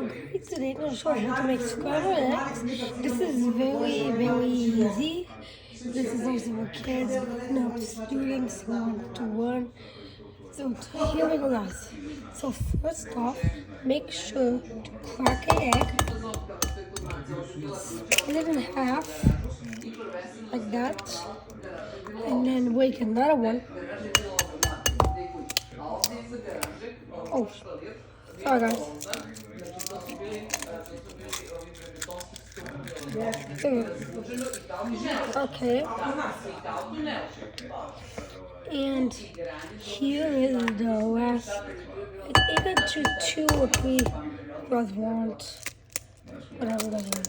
guys, today I'm going to show you how to make scrambled eggs. This is very easy. This is also for kids, no students who want to learn. So here we go, guys. So first off, make sure to crack an egg, split it in half, like that, and then wake another one. Oh, sorry guys. Okay. And here is the last. It's either two or three you guys want. Whatever you guys want.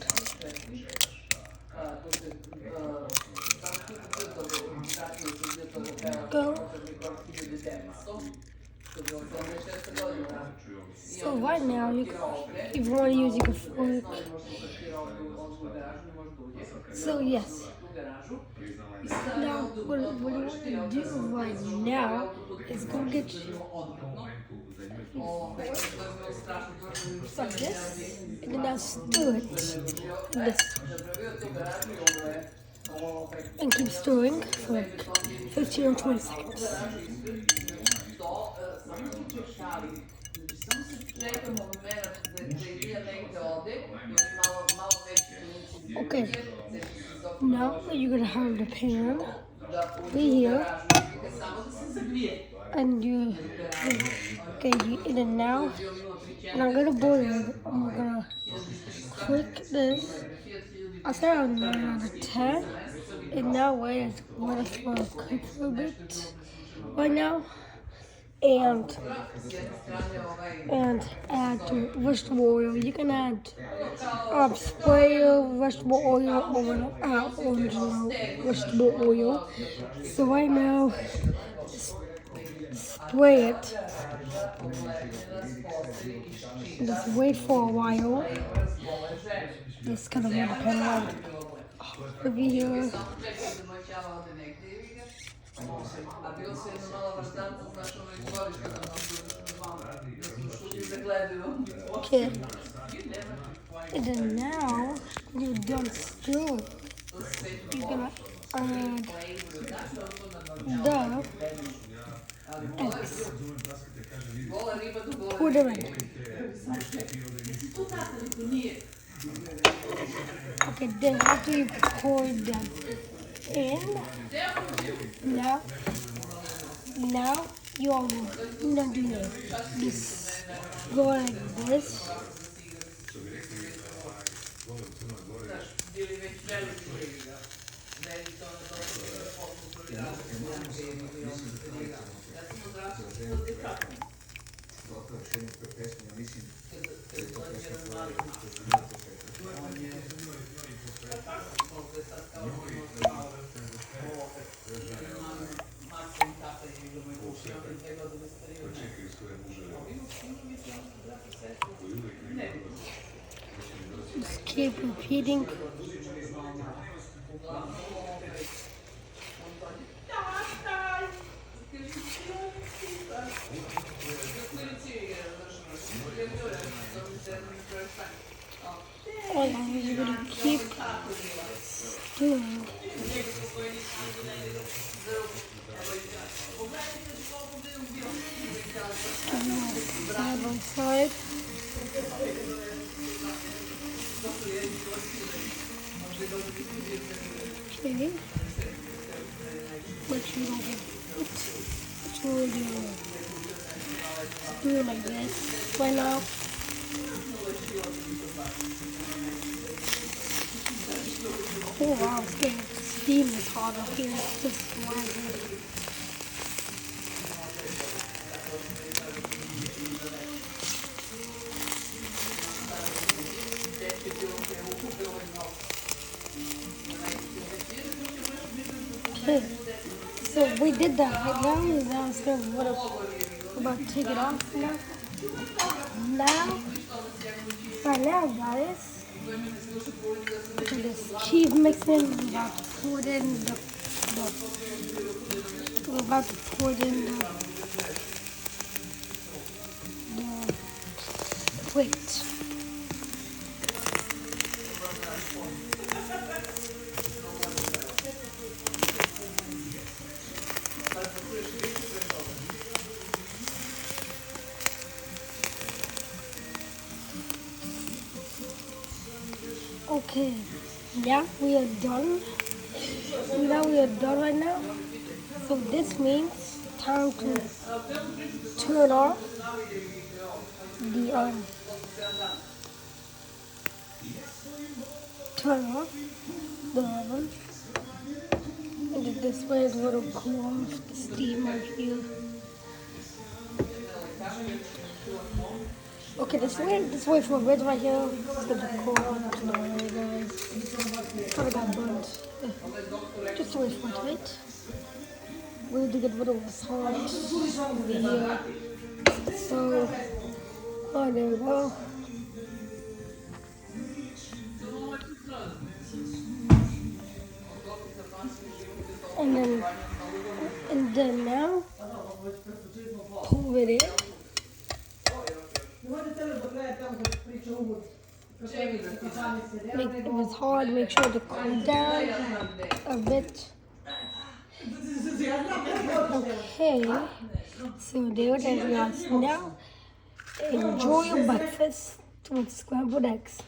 Go. So right now, if you want to use your fork. So yes. Now, what you want to do right now is go get like this, and then now stir it like this. And keep stirring for like 15 or 20 seconds. Okay, now you're gonna have the pan right here, and and then now, and I'm gonna boil it. I'm gonna click this. I said on 9 out of 10, and now let us cook for a bit right now. And add to vegetable oil. You can add spray vegetable oil or original vegetable oil. So right now, spray it. Just wait for a while. Just kind of let the pan over here. Okay, and then now you're done stirring. You're gonna add the eggs. Pour them in. Okay, then after you pour them in, now you are not doing it. Just go like this. Just keep repeating. And you're gonna keep stirring. Side by side. Okay. But you don't get it. What you will do it like this. Right now. Oh wow, it's getting steam is hot up here. It's just rising. Okay, so we did that right now. Now it's going to about to take it off now. Right now, guys, just keep mixing. We're about to pour it in the plate. Okay, now we are done. Now we are done right now. So this means time to turn off the turn off the oven. And this way is going to cool off the steam right here. Okay, this way for a bit right here. It's going to cool off the oven, guys. Kind of got burnt. Just wait for it, right? We need to get rid of this hot over here. So, oh, there we go. And then now, pull it in. If it's hard, make sure to cool down a bit. Okay, so there it is, guys. Now, enjoy your breakfast with scrambled eggs.